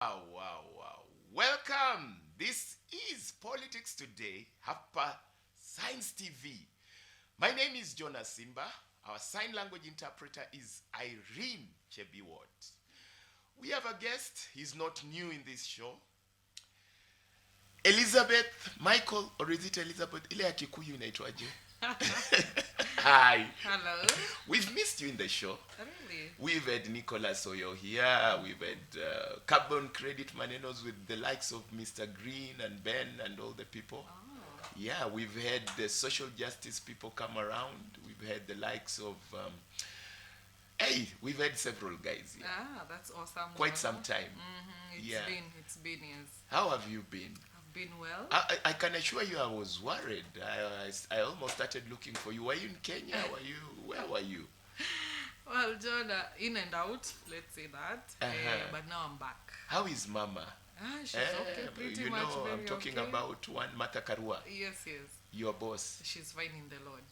Wow, wow, wow. Welcome. This is Politics Today, hapa Science TV. My name is JONAH SIMBA. Our sign language interpreter is Irene Chebiwot. We have a guest. He's not new in this show. Elizabeth Michael, or is it Elizabeth? Ile ya Kikuyu inaitwaje? Hi. Hello. We've missed you in the show. Really? We've had Nicholas Oyo here. We've had Carbon Credit Manenos with the likes of Mr. Green and Ben and all the people. Oh. Yeah, we've had the social justice people come around. We've had the likes of, we've had several guys here. Ah, that's awesome. Quite some time. Mm-hmm. It's been years. How have you been? I've been well. I can assure you I was worried. I almost started looking for you. Were you in Kenya? Where were you? Well, Jonah, in and out, let's say that. But now I'm back. How is Mama? She's okay, pretty you much. know, Very I'm talking okay. about one Martha Karua, Yes. your boss. She's fine in the Lord.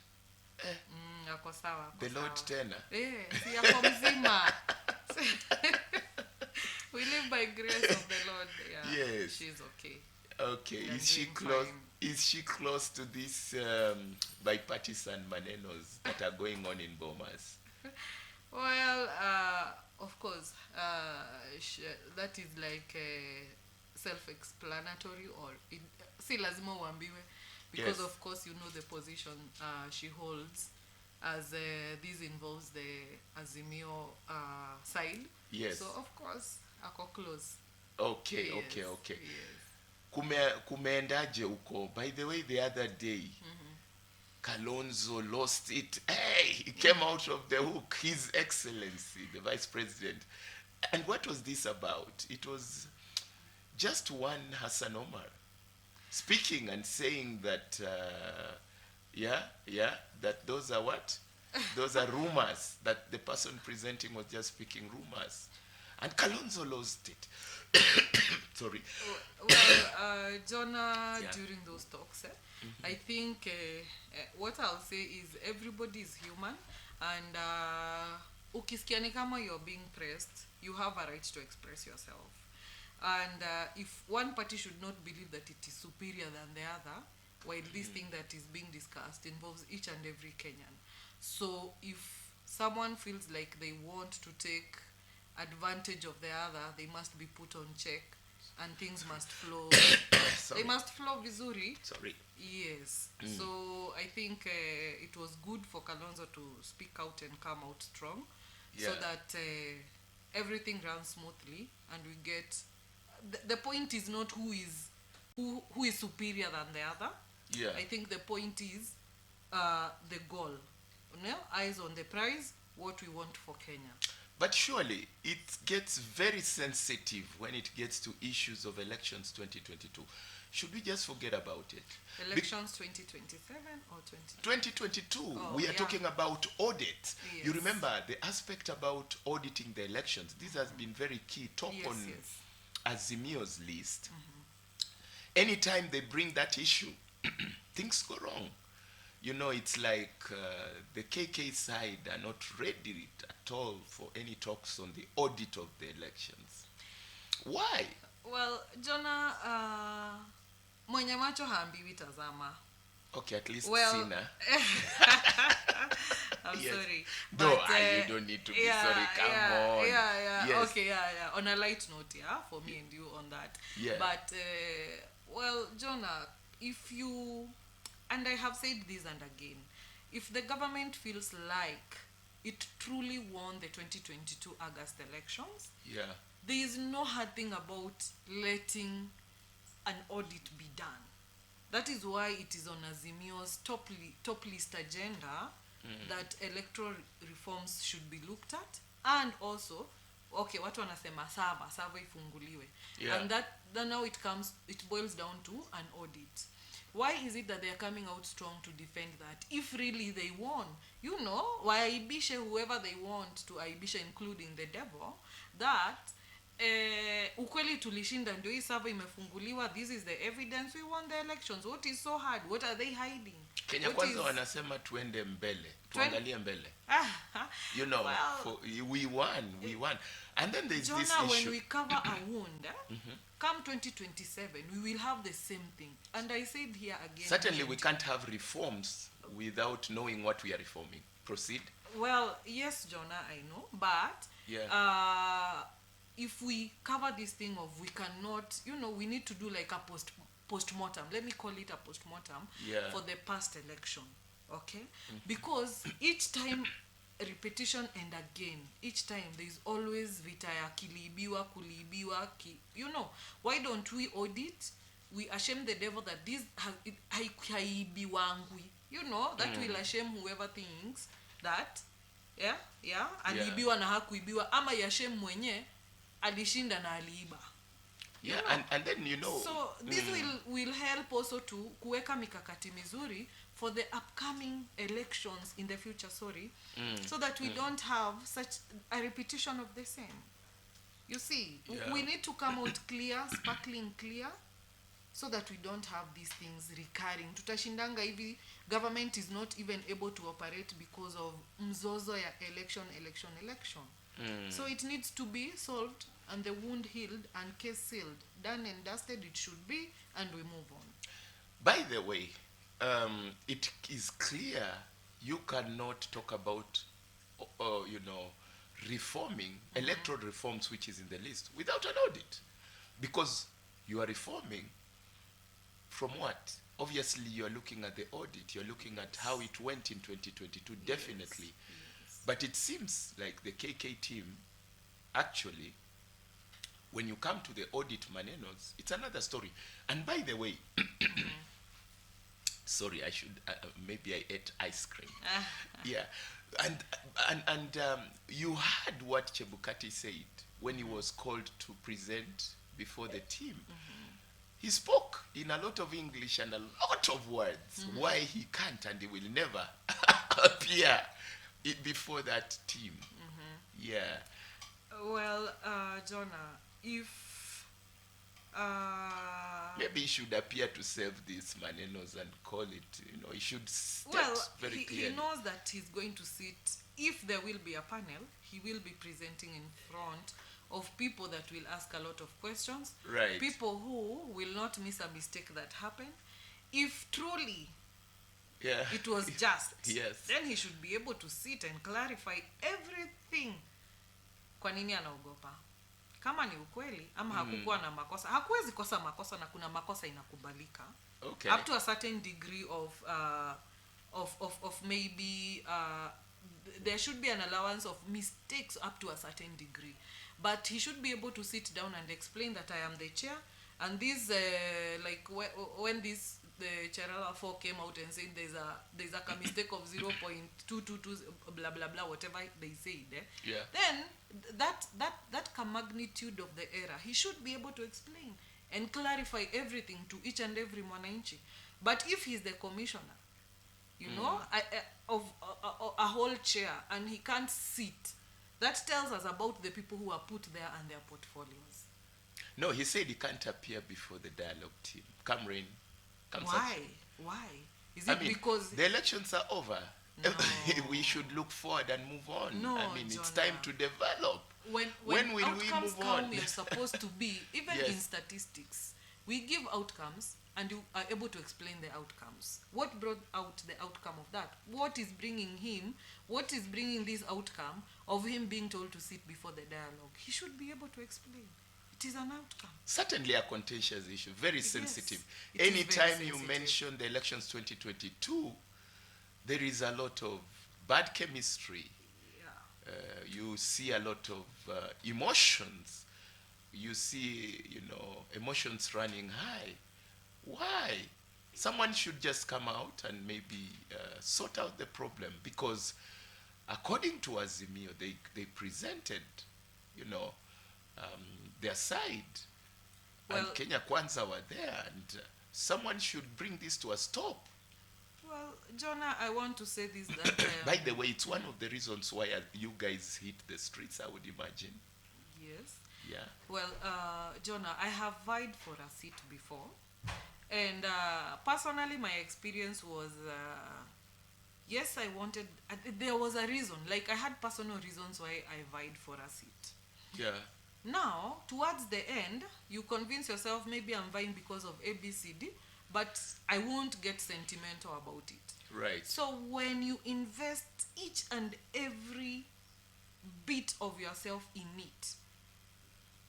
Ako sawa, ako The Lord sawa. tena. Si yako mzima. We live by grace of the Lord. Yeah. Yes. She's okay. Okay, Yeah, is she doing close? fine. Is she close to these bipartisan manenos that are going on in Bomas? Well, of course, that is like self-explanatory, or si lazima uambiwe, because Yes. of course you know the position she holds, as this involves the Azimio side. Yes. So of course, ako close. Okay. Yes. Kumeendaje huko? By the way, the other day, Kalonzo lost it. Hey, he came out of the hook. His Excellency, the Vice President. And what was this about? It was just one Hassan Omar speaking and saying that, that those are what? Those are rumors, that the person presenting was just speaking rumors. And Kalonzo lost it. Sorry. Well, Jonah, Yeah. during those talks, I think what I'll say is everybody is human, and ukisikia ni kama you're being pressed, you have a right to express yourself. And if one party should not believe that it is superior than the other, while this thing that is being discussed involves each and every Kenyan. So if someone feels like they want to take advantage of the other, they must be put on check, and things must flow. Sorry. They must flow vizuri. Sorry. Yes. So I think it was good for Kalonzo to speak out and come out strong, so Yeah. that everything runs smoothly, and we get. The point is not who is superior than the other. Yeah. I think the point is the goal. You know, eyes on the prize. What we want for Kenya. But surely it gets very sensitive when it gets to issues of elections 2022. Should we just forget about it? Elections 2027 or 2022, Oh, we are yeah. talking about audit. You Yes. remember the aspect about auditing the elections. This has been very key. Top Yes, on yes. Azimio's list. Anytime they bring that issue, things go wrong. You know, it's like the KK side are not ready at all for any talks on the audit of the elections. Why? Well, Jonah, mwenye macho haambiwi tazama. Okay, at least Well, Sina. I'm Yes. sorry. No, But, you don't need to be sorry. Come on. Yeah. Yes. Okay, yeah. On a light note, yeah, for me and you on that. Yeah. But, well, Jonah, if you, and I have said this and again, if the government feels like it truly won the 2022 August elections, Yeah. there is no hard thing about letting an audit be done. That is why it is on Azimio's top list agenda that electoral reforms should be looked at, and also, okay, watu wanasema sava ifunguliwe. Yeah. And that now it boils down to an audit. Why is it that they are coming out strong to defend that? If really they won, you know, why aibishe whoever they want to aibisha, including the devil, that ukweli tulishinda, ndio hii server imefunguliwa, this is the evidence, we won the elections. What is so hard? What are they hiding? Kenya What kwanza is- wanasema tuende mbele, tuangalie mbele. You know, well, we won. And then there's this Jonah, when issue. we cover a wound, come 2027, we will have the same thing. And I said here again. Certainly and- we can't have reforms without knowing what we are reforming. Proceed. Well, yes, Jonah, I know. But Yeah. if we cover this thing of we cannot, we need to do like a postmortem. Let me call it a postmortem Yeah. for the past election. Okay? Because each time repetition and again, each time there is always vita ya kiliibiwa, kuliibiwa, why don't we audit? We ashame the devil that this haibiwangwi. That will ashame whoever thinks that aliibiwa na hakuibiwa, ama yashame mwenye alishinda na aliiba. Yeah, and then So this will help also to kuweka mikakati mizuri for the upcoming elections in the future, so that we don't have such a repetition of the same. You see, we need to come out clear, sparkling clear, so that we don't have these things recurring. Tutashindanga hivi, government is not even able to operate because of mzozo ya election. So it needs to be solved and the wound healed and case sealed. Done and dusted it should be, and we move on. By the way, it is clear you cannot talk about, reforming electoral reforms, which is in the list, without an audit, because you are reforming from what? Obviously, you are looking at the audit. You are looking at how it went in 2022, definitely. Yes. But it seems like the KK team, actually, when you come to the audit manenos, it's another story. And by the way, sorry, I should maybe I ate ice cream. Yeah, and you heard what Chebukati said when he was called to present before the team. He spoke in a lot of English and a lot of words why he can't and he will never appear before that team. Yeah. Well, Jonah, if maybe he should appear to save these manenos and call it, he should state very he clearly. knows that he's going to sit, if there will be a panel, he will be presenting in front of people that will ask a lot of questions. Right. People who will not miss a mistake that happened. If truly it was just, Yes. then he should be able to sit and clarify everything. Kwa nini anaogopa? Kama ni ukweli ama hakukuwa na makosa. Hakuwezi kosa makosa, na kuna makosa inakubalika. Okay. Up to a certain degree of maybe there should be an allowance of mistakes up to a certain degree. But he should be able to sit down and explain that I am the chair, and this when this the Cherala 4 came out and said there's a mistake of 0.222 blah blah blah, whatever they said, then that magnitude of the error, he should be able to explain and clarify everything to each and every mwananchi. But if he's the commissioner, of a whole chair, and he can't sit, that tells us about the people who are put there and their portfolios. No, he said he can't appear before the dialogue team. Come rain, come Why? sunshine. Why? Is it because the elections are over? No. We should look forward and move on. No, it's Jonah. time to develop. when When will we outcomes move come, on? we are supposed to be, even Yes. in statistics, we give outcomes and you are able to explain the outcomes. What brought out the outcome of that? What is bringing this outcome of him being told to sit before the dialogue? He should be able to explain. It is an outcome. Certainly a contentious issue, very sensitive. it is very Anytime you sensitive. mention the elections 2022, there is a lot of bad chemistry. Yeah. You see a lot of emotions. You see, emotions running high. Why? Someone should just come out and maybe sort out the problem, because according to Azimio, they presented, their side. Well- and Kenya Kwanza were there, and someone should bring this to a stop. Well, Jonah, I want to say this that By the way, it's one of the reasons why you guys hit the streets, I would imagine. yes. Yeah. Well, Jonah, I have vied for a seat before. And personally, my experience was yes, I wanted, there was a reason. Like, I had personal reasons why I vied for a seat. Yeah. Now, towards the end, you convince yourself maybe I'm vying because of ABCD, but I won't get sentimental about it. Right. So, when you invest each and every bit of yourself in it,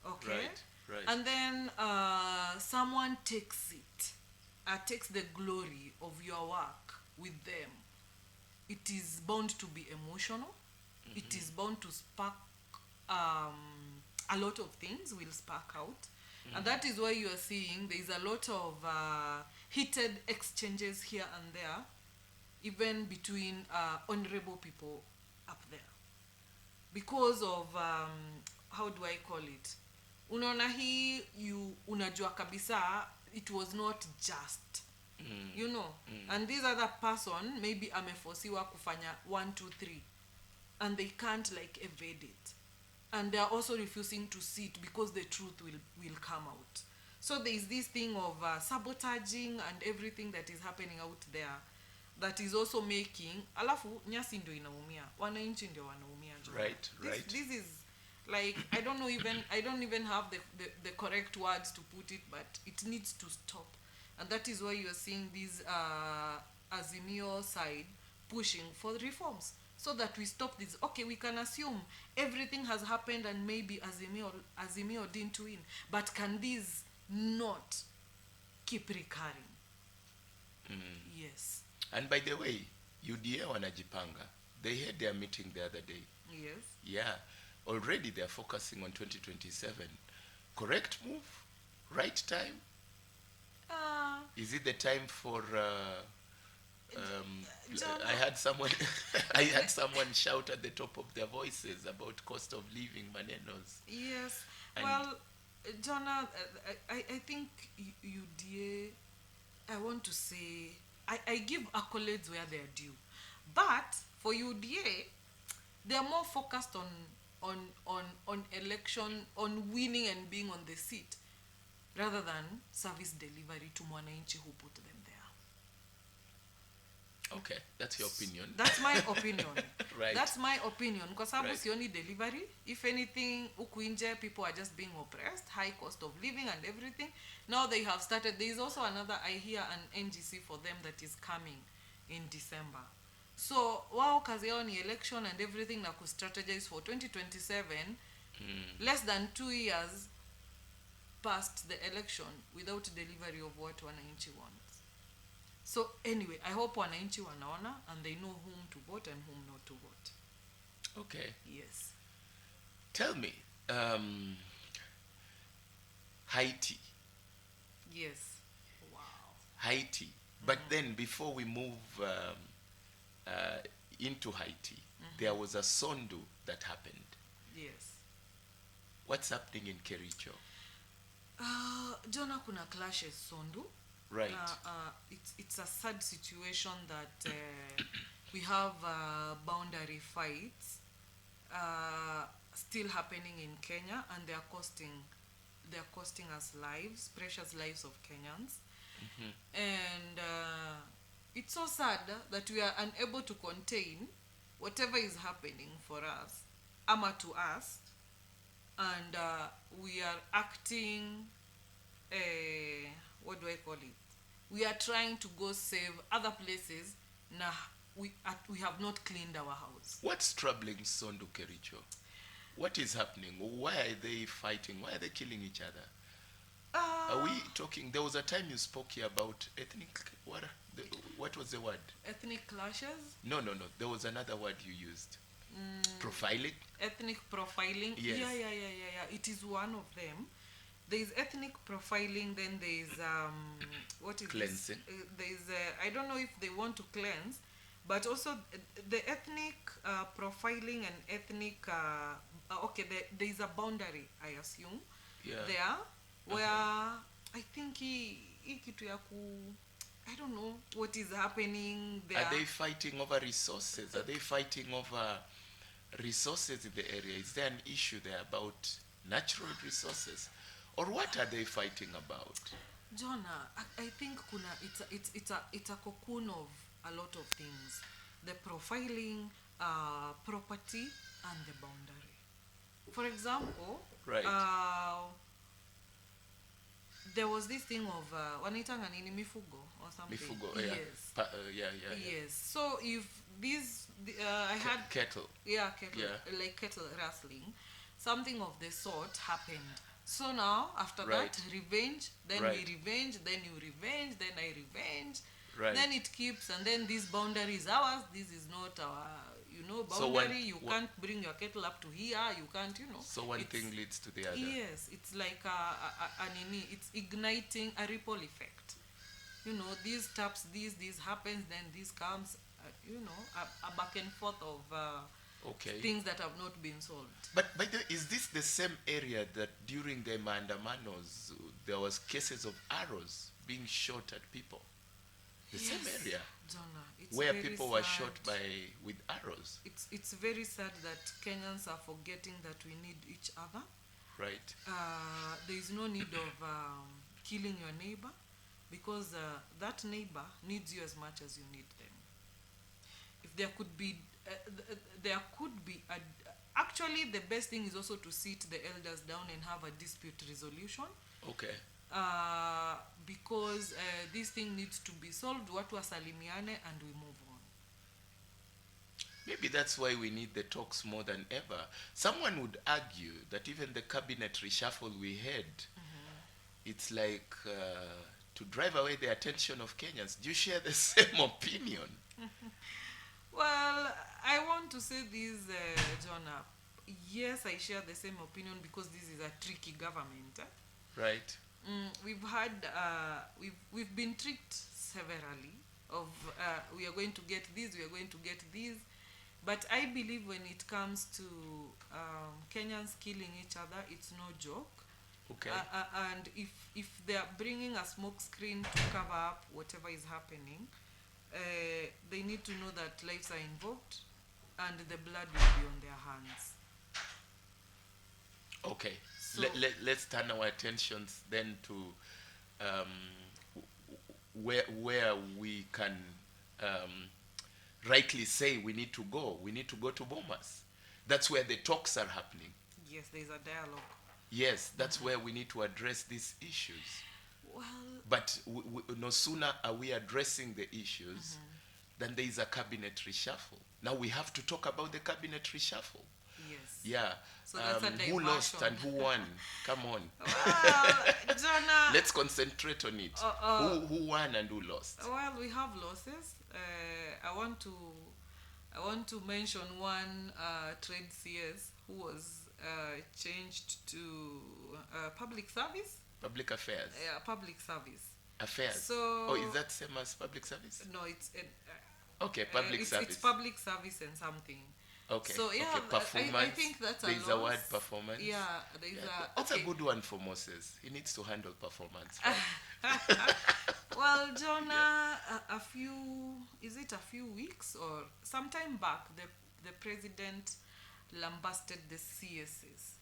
okay, Right. Right. and then someone takes it, takes the glory of your work with them, it is bound to be emotional. It is bound to spark a lot of things will spark out, and that is why you are seeing there is a lot of heated exchanges here and there, even between honorable people up there, because of how do I call it, unaona hii, you unajua kabisa it was not just, you know, and this other person maybe amefosiwa kufanya 1 2 3 and they can't like evade it, and they are also refusing to see it because the truth will come out. So there is this thing of sabotaging and everything that is happening out there that is also making, alafu nyasi ndio inaumia, wananchi ndio wanaumia. Right. Right. This is like, I don't even have the correct words to put it, but it needs to stop. And that is why you are seeing this Azimio side pushing for reforms, so that we stop this. Okay, we can assume everything has happened and maybe Azimio didn't win, but can this not keep recurring? Yes. And by the way, UDA wanajipanga. They had their meeting the other day. Yes. Yeah. Already they're focusing on 2027. Correct move? Right time? Is it the time for I had someone shout at the top of their voices about cost of living manenos. Yes. And well, Jonah, I think UDA, I want to say, I give accolades where they're due. But for UDA, they're more focused on election, on winning and being on the seat, rather than service delivery to mwananchi who put them there. Okay, that's your opinion. That's my opinion. Right. That's my opinion. Because sababu Right. sioni delivery. If anything, huku nje, people are just being oppressed, high cost of living and everything. Now they have started. There is also another, I hear, an NGC for them that is coming in December. So, wao kazi yao ni election and everything na ku-strategize for 2027, less than 2 years past the election without delivery of what wananchi wants. So anyway, I hope wananchi wanaona and they know whom to vote and whom not to vote. Okay. Yes. Tell me, Haiti. Yes. Wow. Haiti. But then before we move into Haiti, there was a Sondu that happened. Yes. What's happening in Kericho? Jonah, kuna clashes Sondu. Right. It's a sad situation that we have boundary fights still happening in Kenya, and they're costing us lives, precious lives of Kenyans. And it's so sad that we are unable to contain whatever is happening for us, ama to us, and we are acting, what do I call it? We are trying to go save other places. Nah, we have not cleaned our house. What's troubling Sondu Kericho? What is happening? Why are they fighting? Why are they killing each other? Are we talking? There was a time you spoke here about ethnic. What was the word? Ethnic clashes? No. There was another word you used. Profiling. Ethnic profiling. Yes. Yeah. It is one of them. There is ethnic profiling. Then there is what is cleansing? There is I don't know if they want to cleanse, but also the ethnic profiling and ethnic. Okay, there is a boundary, I assume. Yeah. There, where I think he kitu ya I don't know what is happening there. Are they fighting over resources? Are they fighting over resources in the area? Is there an issue there about natural resources, or what are they fighting about? Jonah, I think kuna it's a cocoon of a lot of things. The profiling, property, and the boundary. For example, Right. there was this thing of wanaitanga nini mifugo or something. Mifugo, yeah. Yes. Yeah. Yes. So if I had Kettle. yeah kettle Yeah. like kettle rustling, something of the sort happened. So now after Right. that revenge, then Right. we revenge, then you revenge, then I revenge. Right. Then it keeps, and then this boundary is ours. This is not our, boundary. So one- you can't bring your kettle up to here. You can't, So one It's- thing leads to the other. Yes, it's like it's igniting a ripple effect. This taps this happens, then this comes. A back and forth of Okay. things that have not been solved. But by the way, is this the same area that during the Mandamanos there was cases of arrows being shot at people? The same Yes, area Jonah, it's where very people were sad. shot with arrows, It's very sad that Kenyans are forgetting that we need each other. right? There is no need of killing your neighbor, because that neighbor needs you as much as you need them. If there could be, actually the best thing is also to sit the elders down and have a dispute resolution, Okay. because this thing needs to be solved. Watu wasalimiane and we move on. Maybe that's why we need the talks more than ever. Someone would argue that even the cabinet reshuffle we had, it's like to drive away the attention of Kenyans. Do you share the same opinion? Well, I want to say this, Jonah. Yes, I share the same opinion, because this is a tricky government. Right. We've had we've been tricked severally of we are going to get this, we are going to get this, but I believe when it comes to Kenyans killing each other, it's no joke. Okay. And if they are bringing a smoke screen to cover up whatever is happening, they need to know that lives are involved and the blood will be on their hands. Okay. So- Let's turn our attentions then to where we can rightly say we need to go. We need to go to Bomas. That's where the talks are happening. Yes, there is a dialogue. Yes, that's where we need to address these issues. Well, But no sooner are we addressing the issues than there is a cabinet reshuffle. Now we have to talk about the cabinet reshuffle. yes. Yeah. So that's a who lost diversion. and who won? Come on. Well, Jonah. Let's concentrate on it. Who won and who lost? Well, we have losses. I want to mention one trade CS who was changed to public service. Public affairs. Public service. Affairs. So- Oh, is that same as public service? No, it's Okay, public service. It's public service and something. Okay. So yeah, okay. Performance. I think that's There's a a word loss. performance. Yeah, there's Yeah, a. that's okay. a good one for Moses. He needs to handle performance. Right? Well, Jonah, a few weeks or sometime back, the president lambasted the CSs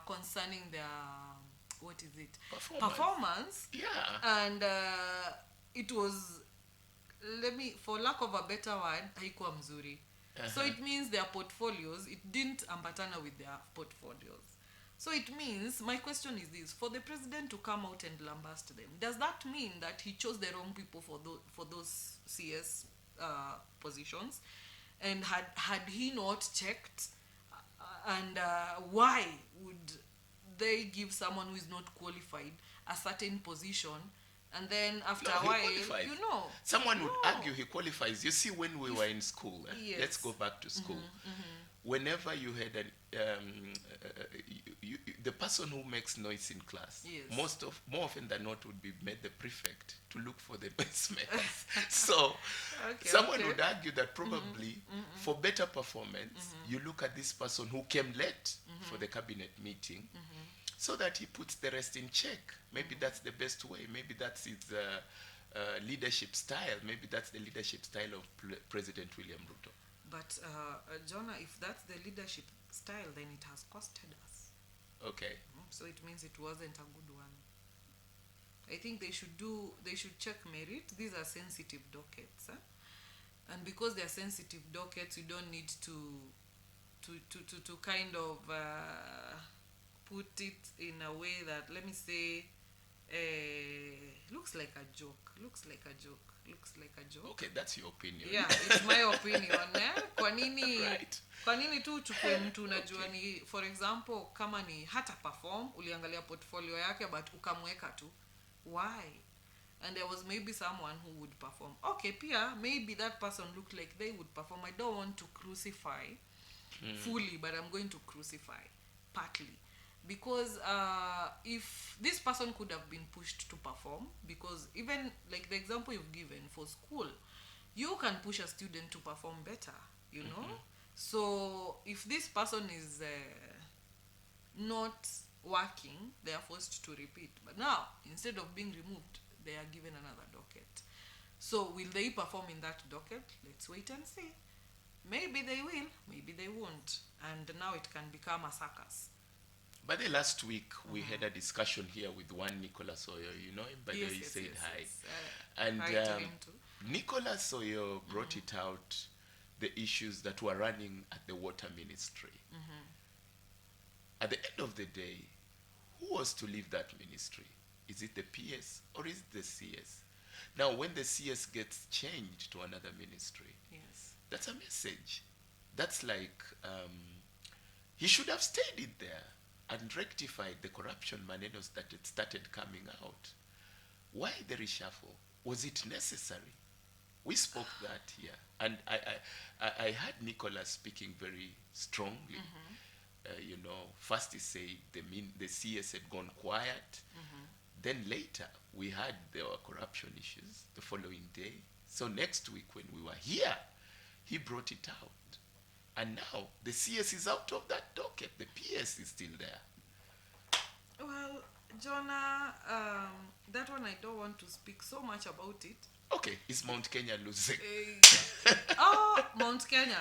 concerning their what is it? Performance. Yeah. And it was, for lack of a better word, haikuwa mzuri. So it means their portfolios, it didn't ambatana with their portfolios. So it means, my question is this, for the president to come out and lambast them, does that mean that he chose the wrong people for those CS positions? And had he not checked, and why would they give someone who is not qualified a certain position, and then after No, a he while, qualified. Someone would argue he qualifies. You see, when we were in school, Yes. let's go back to school. Whenever you had the person who makes noise in class, Yes. more often than not would be made the prefect to look for the noisemakers. So someone would argue that probably for better performance, you look at this person who came late for the cabinet meeting, so that he puts the rest in check. Maybe that's the best way. Maybe that's his leadership style. Maybe that's the leadership style of President William Ruto. But Jonah, if that's the leadership style, then it has costed us. Okay. So it means it wasn't a good one. I think they should check merit. These are sensitive dockets, and because they are sensitive dockets, you don't need to kind of put it in a way that, let me say, looks like a joke. Okay, that's your opinion. Yeah, it's my opinion. Kwa nini Right. kwa nini tu uchukue mtu unajua ni, for example, kama ni hata perform, uliangalia portfolio yake but ukamweka tu, why? And there was maybe someone who would perform. Okay, pia maybe that person looked like they would perform. I don't want to crucify fully, but I'm going to crucify partly, because if this person could have been pushed to perform, because even like the example you've given for school, you can push a student to perform better, you know. So if this person is not working, they are forced to repeat, but now instead of being removed, they are given another docket. So will they perform in that docket? Let's wait and see. Maybe they will, maybe they won't, and now it can become a circus. But the last week we had a discussion here with one Nicholas Oyo, you know him, but he said hi. And hi to him too. Nicholas Oyo brought it out, the issues that were running at the water ministry. At the end of the day, who was to leave that ministry? Is it the PS or is it the CS? Now, when the CS gets changed to another ministry, Yes. that's a message. That's like he should have stayed in there and rectified the corruption manenos that had started coming out. Why the reshuffle? Was it necessary? We spoke that here, and I heard Nicholas speaking very strongly. You know, first he said the CS had gone quiet. Then later we heard there were corruption issues the following day. So next week when we were here, he brought it out. And now the CS is out of that docket. The PS is still there. Well, Jonah, that one I don't want to speak so much about it. Okay, is Mount Kenya losing? Oh, Mount Kenya,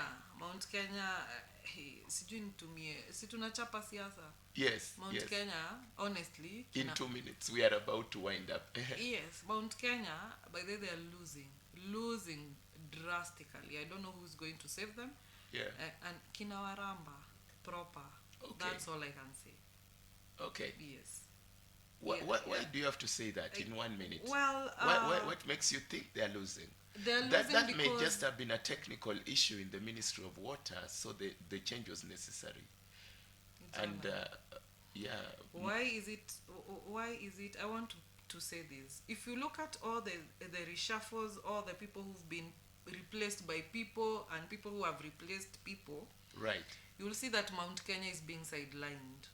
hey, sijui nitumie, si tunachapa siasa. Yes, Mount yes. Kenya, honestly. In 2 minutes, we are about to wind up. Yes, Mount Kenya, by the way, they are losing drastically. I don't know who's going to save them. Yeah. And Kinawaramba, proper. Okay. That's all I can say. Okay. Yes. Why do you have to say that in 1 minute? Well, what makes you think they are losing? They're losing That may because just have been a technical issue in the Ministry of Water, so the change was necessary. And yeah. Why is it? I want to say this. If you look at all the reshuffles, all the people who've been replaced by people and people who have replaced people, Right. you will see that Mount Kenya is being sidelined.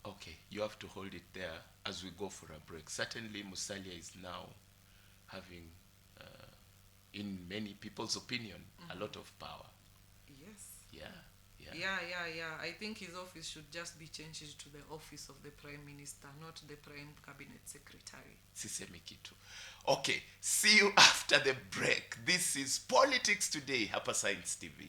Okay, you have to hold it there as we go for a break. Certainly, Musalia is now having, in many people's opinion, a lot of power. Yes. Yeah. Yeah. I think his office should just be changed to the office of the Prime Minister, not the Prime Cabinet Secretary. Sisemi kitu. Okay, see you after the break. This is Politics Today, Hapa Science TV.